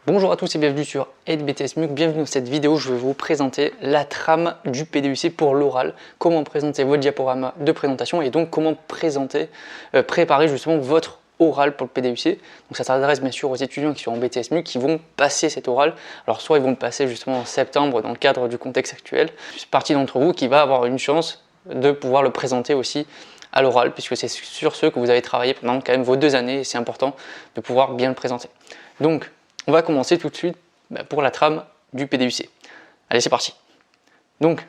Bonjour à tous et bienvenue sur BTS-MUC. Bienvenue dans cette vidéo, je vais vous présenter la trame du PDUC pour l'oral, comment présenter votre diaporama de présentation et donc comment préparer justement votre oral pour le PDUC. Donc ça s'adresse bien sûr aux étudiants qui sont en BTS-MUC qui vont passer cet oral. Alors soit ils vont le passer justement en septembre dans le cadre du contexte actuel, c'est partie d'entre vous qui va avoir une chance de pouvoir le présenter aussi à l'oral puisque c'est sur ce que vous avez travaillé pendant quand même vos 2 années et c'est important de pouvoir bien le présenter. Donc on va commencer tout de suite pour la trame du PDUC. Allez, c'est parti. Donc,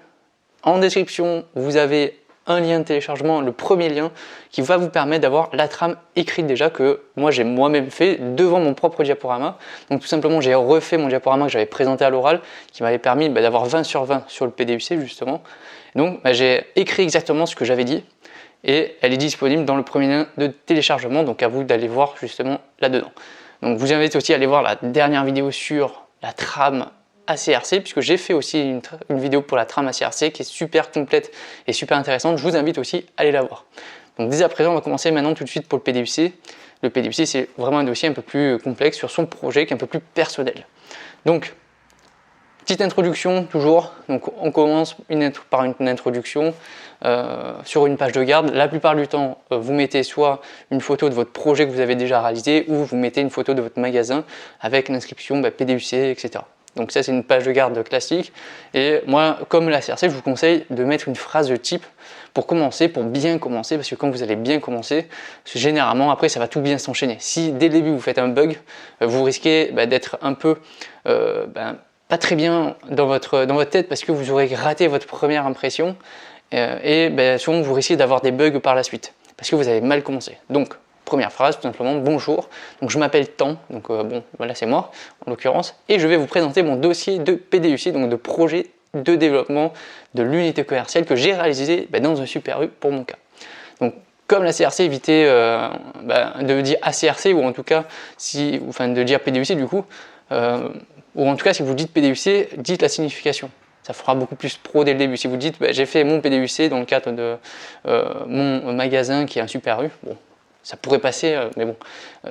en description, vous avez un lien de téléchargement, le premier lien, qui va vous permettre d'avoir la trame écrite déjà que moi j'ai moi-même fait devant mon propre diaporama. Donc tout simplement, j'ai refait mon diaporama que j'avais présenté à l'oral, qui m'avait permis d'avoir 20 sur 20 sur le PDUC justement. Donc j'ai écrit exactement ce que j'avais dit et elle est disponible dans le premier lien de téléchargement, donc à vous d'aller voir justement là-dedans. Donc vous invite aussi à aller voir la dernière vidéo sur la trame ACRC, puisque j'ai fait aussi une vidéo pour la trame ACRC qui est super complète et super intéressante. Je vous invite aussi à aller la voir. Donc dès à présent, on va commencer maintenant tout de suite pour le PDUC. Le PDUC, c'est vraiment un dossier un peu plus complexe sur son projet, qui est un peu plus personnel. Donc, petite introduction toujours, donc on commence par une introduction sur une page de garde. La plupart du temps, vous mettez soit une photo de votre projet que vous avez déjà réalisé ou vous mettez une photo de votre magasin avec l'inscription PDUC, etc. Donc ça c'est une page de garde classique et moi comme la CRC je vous conseille de mettre une phrase de type pour commencer, pour bien commencer, parce que quand vous allez bien commencer, généralement après ça va tout bien s'enchaîner. Si dès le début vous faites un bug, vous risquez d'être un peu pas très bien dans votre tête parce que vous aurez raté votre première impression et souvent vous risquez d'avoir des bugs par la suite parce que vous avez mal commencé. Donc première phrase tout simplement, bonjour, donc je m'appelle Tan, donc bon voilà c'est moi en l'occurrence et je vais vous présenter mon dossier de PDUC, donc de projet de développement de l'unité commerciale que j'ai réalisé dans un Super U pour mon cas. Donc comme la CRC, évitez de dire ACRC ou en tout cas de dire PDUC du coup, ou en tout cas si vous dites PDUC, dites la signification. Ça fera beaucoup plus pro dès le début. Si vous dites j'ai fait mon PDUC dans le cadre de mon magasin qui est un Super U, bon, ça pourrait passer, mais bon,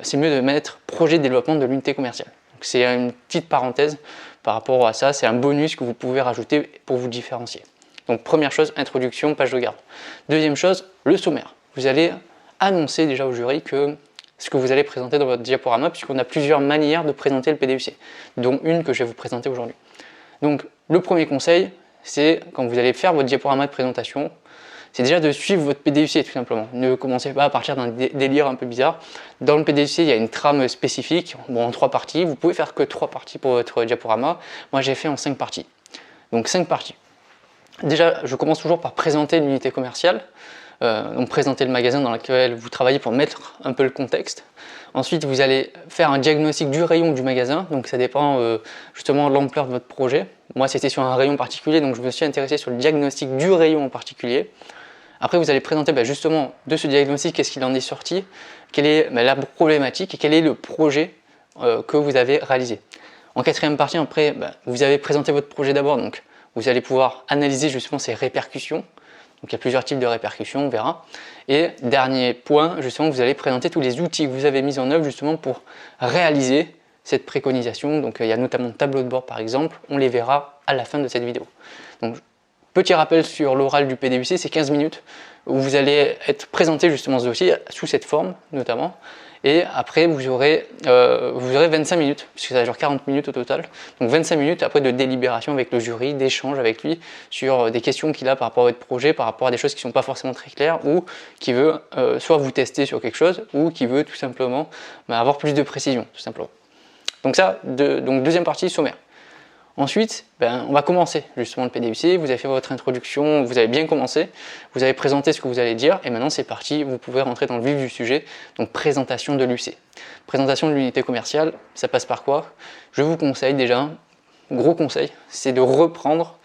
c'est mieux de mettre projet de développement de l'unité commerciale. C'est une petite parenthèse par rapport à ça, c'est un bonus que vous pouvez rajouter pour vous différencier. Donc première chose, introduction, page de garde. Deuxième chose, le sommaire. Vous allez annoncer déjà au jury ce que vous allez présenter dans votre diaporama, puisqu'on a plusieurs manières de présenter le PDUC, dont une que je vais vous présenter aujourd'hui. Donc le premier conseil, c'est quand vous allez faire votre diaporama de présentation, c'est déjà de suivre votre PDUC tout simplement. Ne commencez pas à partir d'un délire un peu bizarre. Dans le PDUC, il y a une trame spécifique, en 3 parties. Vous pouvez faire que 3 parties pour votre diaporama. Moi, j'ai fait en 5 parties. Donc 5 parties. Déjà, je commence toujours par présenter l'unité commerciale. Donc présenter le magasin dans lequel vous travaillez pour mettre un peu le contexte. Ensuite, vous allez faire un diagnostic du rayon du magasin, donc ça dépend justement de l'ampleur de votre projet. Moi, c'était sur un rayon particulier, donc je me suis intéressé sur le diagnostic du rayon en particulier. Après, vous allez présenter justement de ce diagnostic, qu'est-ce qu'il en est sorti, quelle est la problématique et quel est le projet que vous avez réalisé. En 4e partie, après, vous avez présenté votre projet d'abord, donc vous allez pouvoir analyser justement ses répercussions. Donc il y a plusieurs types de répercussions, on verra. Et dernier point, justement, vous allez présenter tous les outils que vous avez mis en œuvre justement pour réaliser cette préconisation. Donc il y a notamment le tableau de bord par exemple, on les verra à la fin de cette vidéo. Donc petit rappel sur l'oral du PDUC, c'est 15 minutes où vous allez être présenté justement ce dossier sous cette forme notamment. Et après vous aurez 25 minutes, puisque ça dure 40 minutes au total. Donc 25 minutes après de délibération avec le jury, d'échange avec lui sur des questions qu'il a par rapport à votre projet, par rapport à des choses qui ne sont pas forcément très claires, ou qui veut soit vous tester sur quelque chose, ou qui veut tout simplement avoir plus de précision, tout simplement. Donc ça, donc deuxième partie, sommaire. Ensuite, on va commencer justement le PDUC, vous avez fait votre introduction, vous avez bien commencé, vous avez présenté ce que vous allez dire et maintenant c'est parti, vous pouvez rentrer dans le vif du sujet, donc présentation de l'UC. Présentation de l'unité commerciale, ça passe par quoi? Je vous conseille déjà, gros conseil, c'est de reprendre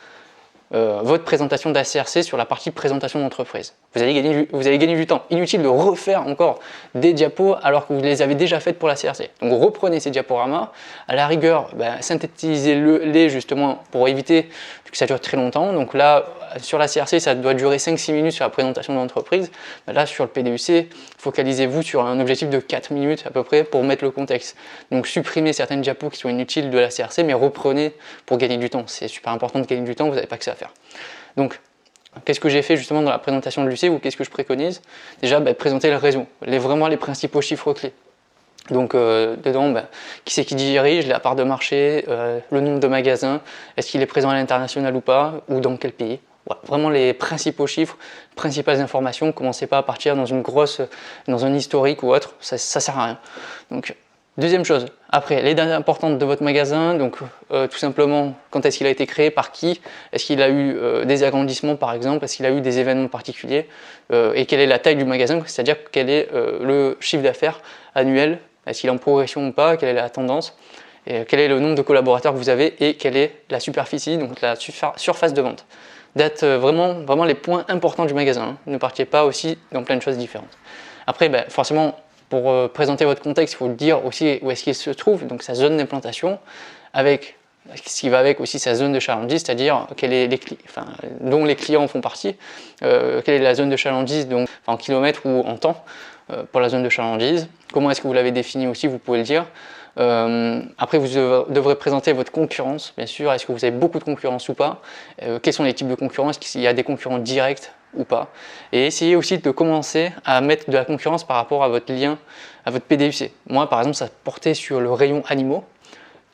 votre présentation d'ACRC sur la partie présentation d'entreprise. Vous allez gagner du temps. Inutile de refaire encore des diapos alors que vous les avez déjà faites pour la CRC. Donc reprenez ces diaporamas, à la rigueur, synthétisez-les justement pour éviter que ça dure très longtemps. Donc là, sur la CRC, ça doit durer 5-6 minutes sur la présentation de l'entreprise. Là, sur le PDUC, focalisez-vous sur un objectif de 4 minutes à peu près pour mettre le contexte. Donc supprimez certaines diapos qui sont inutiles de la CRC, mais reprenez pour gagner du temps. C'est super important de gagner du temps, vous n'avez pas que ça à faire. Donc, qu'est-ce que j'ai fait justement dans la présentation de l'UC ou qu'est-ce que je préconise? Déjà, présenter le réseau, vraiment les principaux chiffres clés. Donc dedans, qui c'est qui dirige, la part de marché, le nombre de magasins, est-ce qu'il est présent à l'international ou pas, ou dans quel pays. Voilà, vraiment les principaux chiffres, principales informations. Commencez pas à partir dans un historique ou autre, ça sert à rien. Donc, deuxième chose, après, les dates importantes de votre magasin, donc tout simplement, quand est-ce qu'il a été créé, par qui, est-ce qu'il a eu des agrandissements par exemple, est-ce qu'il a eu des événements particuliers, et quelle est la taille du magasin, c'est-à-dire quel est le chiffre d'affaires annuel, est-ce qu'il est en progression ou pas, quelle est la tendance, et quel est le nombre de collaborateurs que vous avez, et quelle est la superficie, donc la surface de vente. Date vraiment les points importants du magasin, hein. Ne partiez pas aussi dans plein de choses différentes. Après, forcément, pour présenter votre contexte, il faut dire aussi où est-ce qu'il se trouve, donc sa zone d'implantation, avec ce qui va avec aussi sa zone de chalandise, c'est-à-dire dont les clients font partie, quelle est la zone de chalandise, donc en kilomètres ou en temps pour la zone de chalandise, comment est-ce que vous l'avez défini aussi, vous pouvez le dire. Après, vous devrez présenter votre concurrence, bien sûr. Est-ce que vous avez beaucoup de concurrence ou pas? Quels sont les types de concurrence? Est-ce qu'il y a des concurrents directs ou pas? Et essayez aussi de commencer à mettre de la concurrence par rapport à votre lien, à votre PDUC. Moi, par exemple, ça portait sur le rayon animaux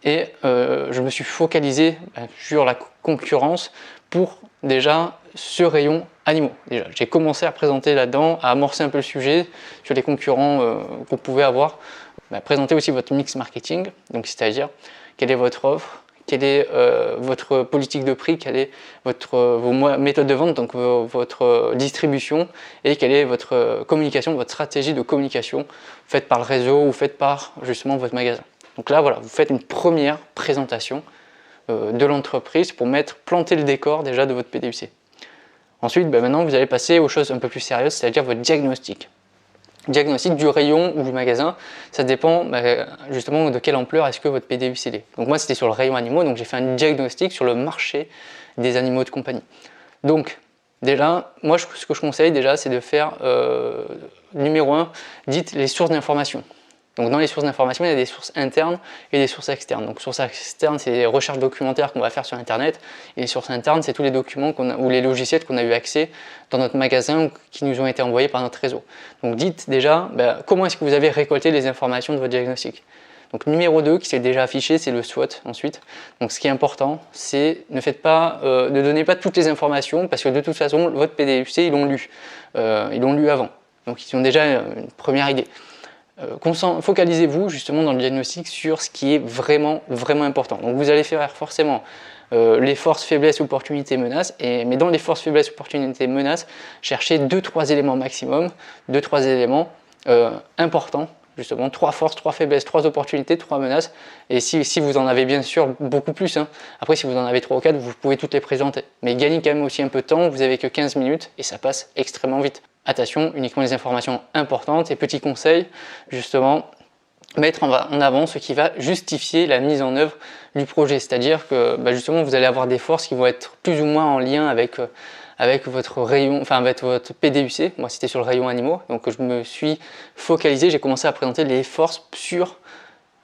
et je me suis focalisé sur la concurrence pour déjà ce rayon animaux. Déjà, j'ai commencé à présenter là-dedans, à amorcer un peu le sujet sur les concurrents qu'on pouvait avoir. Présentez aussi votre mix marketing, donc c'est-à-dire quelle est votre offre, quelle est votre politique de prix, quelle est vos méthodes de vente, donc votre distribution, et quelle est votre communication, votre stratégie de communication faite par le réseau ou faite par justement votre magasin. Donc là, voilà, vous faites une première présentation de l'entreprise pour planter le décor déjà de votre PDUC. Ensuite, maintenant, vous allez passer aux choses un peu plus sérieuses, c'est-à-dire votre diagnostic. Diagnostic du rayon ou du magasin, ça dépend justement de quelle ampleur est-ce que votre PDUC est. Donc moi c'était sur le rayon animaux, donc j'ai fait un diagnostic sur le marché des animaux de compagnie. Donc déjà, moi ce que je conseille déjà c'est de faire numéro 1, dites les sources d'information. Donc dans les sources d'information, il y a des sources internes et des sources externes. Donc sources externes, c'est les recherches documentaires qu'on va faire sur Internet. Et les sources internes, c'est tous les documents ou les logiciels qu'on a eu accès dans notre magasin ou qui nous ont été envoyés par notre réseau. Donc dites déjà, comment est-ce que vous avez récolté les informations de votre diagnostic. Donc numéro 2, qui s'est déjà affiché, c'est le SWOT ensuite. Donc ce qui est important, c'est ne donnez pas toutes les informations parce que de toute façon, votre PDUC, ils l'ont lu. Ils l'ont lu avant. Donc ils ont déjà une première idée. Focalisez-vous justement dans le diagnostic sur ce qui est vraiment important. Donc vous allez faire forcément les forces, faiblesses, opportunités, menaces, mais dans les forces, faiblesses, opportunités, menaces, cherchez 2-3 éléments maximum, 2-3 éléments importants, justement 3 forces, 3 faiblesses, 3 opportunités, 3 menaces, et si vous en avez bien sûr beaucoup plus, hein. Après si vous en avez 3 ou 4, vous pouvez toutes les présenter, mais gagnez quand même aussi un peu de temps, vous avez que 15 minutes et ça passe extrêmement vite. Attention, uniquement les informations importantes et petits conseils, justement, mettre en avant ce qui va justifier la mise en œuvre du projet. C'est-à-dire que justement, vous allez avoir des forces qui vont être plus ou moins en lien avec votre rayon, avec votre PDUC. Moi, c'était sur le rayon animaux, donc je me suis focalisé, j'ai commencé à présenter les forces sur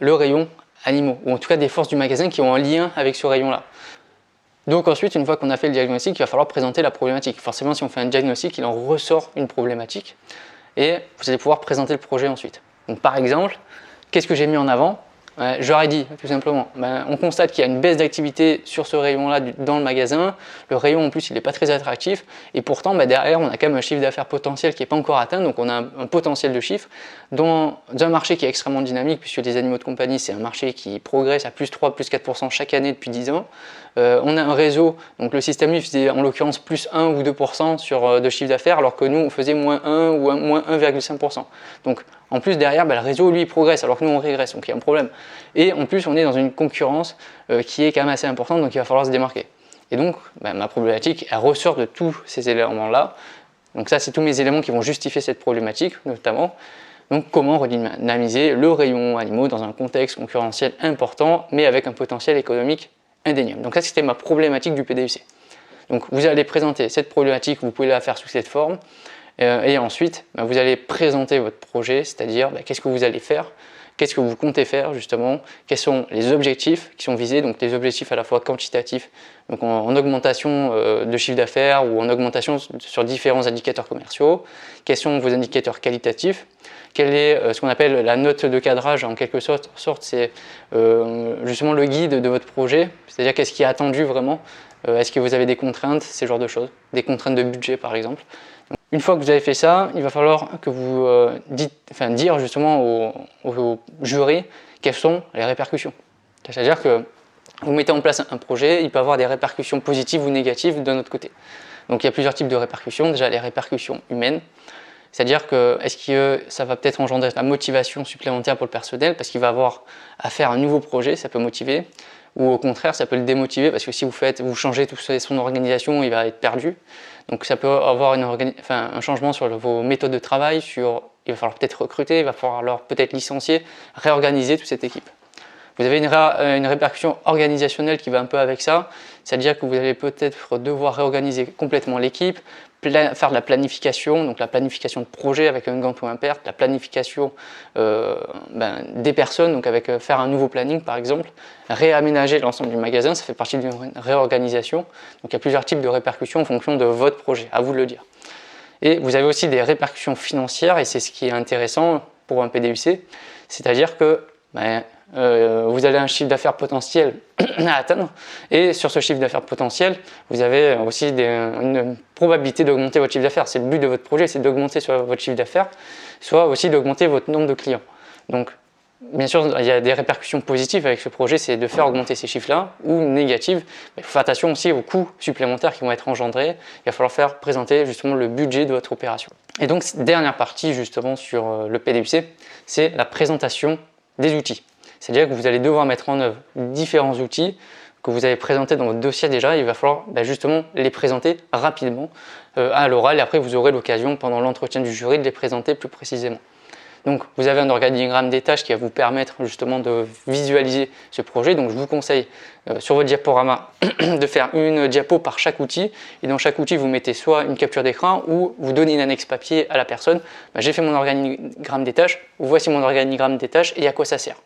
le rayon animaux, ou en tout cas des forces du magasin qui ont un lien avec ce rayon-là. Donc ensuite, une fois qu'on a fait le diagnostic, il va falloir présenter la problématique. Forcément, si on fait un diagnostic, il en ressort une problématique et vous allez pouvoir présenter le projet ensuite. Donc par exemple, qu'est-ce que j'ai mis en avant? J'aurais dit tout simplement, on constate qu'il y a une baisse d'activité sur ce rayon-là dans le magasin. Le rayon en plus, il n'est pas très attractif et pourtant derrière, on a quand même un chiffre d'affaires potentiel qui n'est pas encore atteint. Donc on a un potentiel de chiffre dans un marché qui est extrêmement dynamique puisque les animaux de compagnie, c'est un marché qui progresse à plus 3, plus 4% chaque année depuis 10 ans. On a un réseau, donc le système lui faisait en l'occurrence plus 1 ou 2% de chiffre d'affaires alors que nous on faisait moins 1 ou moins 1,5%. Donc en plus derrière, le réseau lui progresse alors que nous on régresse, donc il y a un problème. Et en plus on est dans une concurrence qui est quand même assez importante, donc il va falloir se démarquer. Et donc, ma problématique, elle ressort de tous ces éléments-là. Donc ça, c'est tous mes éléments qui vont justifier cette problématique, notamment. Donc, comment redynamiser le rayon animaux dans un contexte concurrentiel important, mais avec un potentiel économique indéniable. Donc ça, c'était ma problématique du PDUC. Donc, vous allez présenter cette problématique, vous pouvez la faire sous cette forme. Et ensuite, vous allez présenter votre projet, c'est-à-dire qu'est-ce que vous allez faire, qu'est-ce que vous comptez faire justement, quels sont les objectifs qui sont visés, donc des objectifs à la fois quantitatifs, donc en augmentation de chiffre d'affaires ou en augmentation sur différents indicateurs commerciaux, quels sont vos indicateurs qualitatifs, quelle est ce qu'on appelle la note de cadrage en quelque sorte, c'est justement le guide de votre projet, c'est-à-dire qu'est-ce qui est attendu vraiment, est-ce que vous avez des contraintes, ces genres de choses, des contraintes de budget par exemple. Une fois que vous avez fait ça, il va falloir que vous dire justement au jury quelles sont les répercussions. C'est-à-dire que vous mettez en place un projet, il peut avoir des répercussions positives ou négatives de notre côté. Donc il y a plusieurs types de répercussions. Déjà les répercussions humaines, c'est-à-dire que est-ce que ça va peut-être engendrer de la motivation supplémentaire pour le personnel parce qu'il va avoir à faire un nouveau projet, ça peut motiver, ou au contraire ça peut le démotiver parce que si vous changez toute son organisation, il va être perdu. Donc ça peut avoir un changement sur vos méthodes de travail, il va falloir peut-être recruter, il va falloir peut-être licencier, réorganiser toute cette équipe. Vous avez une répercussion organisationnelle qui va un peu avec ça, c'est-à-dire que vous allez peut-être devoir réorganiser complètement l'équipe, faire de la planification, donc la planification de projet avec un Gantt ou un PERT, la planification des personnes, donc avec faire un nouveau planning par exemple, réaménager l'ensemble du magasin, ça fait partie d'une réorganisation. Donc il y a plusieurs types de répercussions en fonction de votre projet, à vous de le dire. Et vous avez aussi des répercussions financières, et c'est ce qui est intéressant pour un PDUC, c'est-à-dire que vous avez un chiffre d'affaires potentiel à atteindre, et sur ce chiffre d'affaires potentiel, vous avez aussi une probabilité d'augmenter votre chiffre d'affaires. C'est le but de votre projet, c'est d'augmenter soit votre chiffre d'affaires, soit aussi d'augmenter votre nombre de clients. Donc, bien sûr, il y a des répercussions positives avec ce projet, c'est de faire augmenter ces chiffres-là, ou négatives. Il faut faire attention aussi aux coûts supplémentaires qui vont être engendrés. Il va falloir faire présenter justement le budget de votre opération. Et donc, dernière partie justement sur le PDUC, c'est la présentation des outils. C'est-à-dire que vous allez devoir mettre en œuvre différents outils que vous avez présentés dans votre dossier déjà. Il va falloir justement les présenter rapidement à l'oral, et après vous aurez l'occasion pendant l'entretien du jury de les présenter plus précisément. Donc vous avez un organigramme des tâches qui va vous permettre justement de visualiser ce projet. Donc je vous conseille sur votre diaporama de faire une diapo par chaque outil, et dans chaque outil vous mettez soit une capture d'écran ou vous donnez une annexe papier à la personne. J'ai fait mon organigramme des tâches, voici mon organigramme des tâches et à quoi ça sert.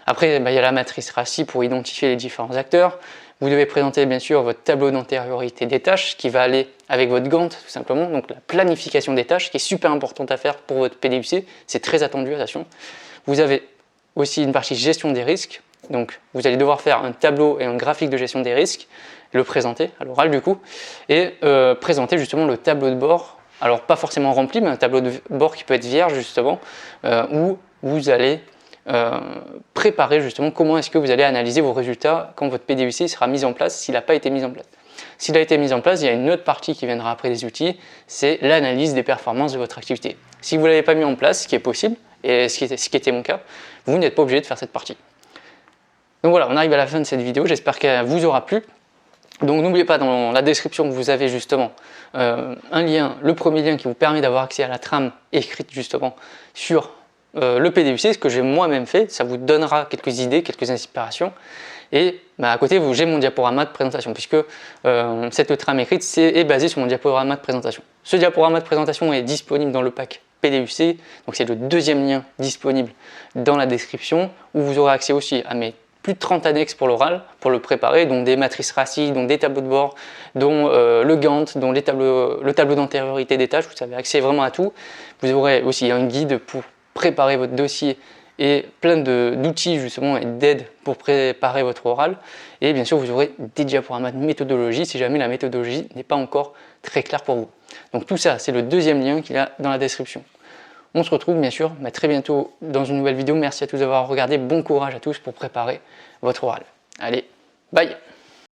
Après, il y a la matrice RACI pour identifier les différents acteurs. Vous devez présenter bien sûr votre tableau d'antériorité des tâches qui va aller avec votre Gantt tout simplement. Donc la planification des tâches qui est super importante à faire pour votre PDUC, c'est très attendu, attention. Vous avez aussi une partie gestion des risques. Donc vous allez devoir faire un tableau et un graphique de gestion des risques, le présenter à l'oral du coup, et présenter justement le tableau de bord. Alors pas forcément rempli, mais un tableau de bord qui peut être vierge justement, où vous allez préparer justement comment est-ce que vous allez analyser vos résultats quand votre PDUC sera mis en place, s'il n'a pas été mis en place. S'il a été mis en place, il y a une autre partie qui viendra après les outils, c'est l'analyse des performances de votre activité. Si vous ne l'avez pas mis en place, ce qui est possible, et ce qui était mon cas, vous n'êtes pas obligé de faire cette partie. Donc voilà, on arrive à la fin de cette vidéo, j'espère qu'elle vous aura plu. Donc n'oubliez pas, dans la description vous avez justement un lien, le premier lien qui vous permet d'avoir accès à la trame écrite justement sur le PDUC, ce que j'ai moi-même fait, ça vous donnera quelques idées, quelques inspirations. Et à côté, j'ai mon diaporama de présentation, puisque cette trame écrite est basée sur mon diaporama de présentation. Ce diaporama de présentation est disponible dans le pack PDUC, donc c'est le deuxième lien disponible dans la description, où vous aurez accès aussi à mes plus de 30 annexes pour l'oral, pour le préparer, dont des matrices RACI, dont des tableaux de bord, dont le Gantt, dont le tableau d'antériorité des tâches, vous avez accès vraiment à tout. Vous aurez aussi un guide pour préparer votre dossier et plein d'outils justement et d'aides pour préparer votre oral. Et bien sûr, vous aurez des diaporamas de méthodologie si jamais la méthodologie n'est pas encore très claire pour vous. Donc tout ça, c'est le deuxième lien qu'il y a dans la description. On se retrouve bien sûr très bientôt dans une nouvelle vidéo. Merci à tous d'avoir regardé. Bon courage à tous pour préparer votre oral. Allez, bye!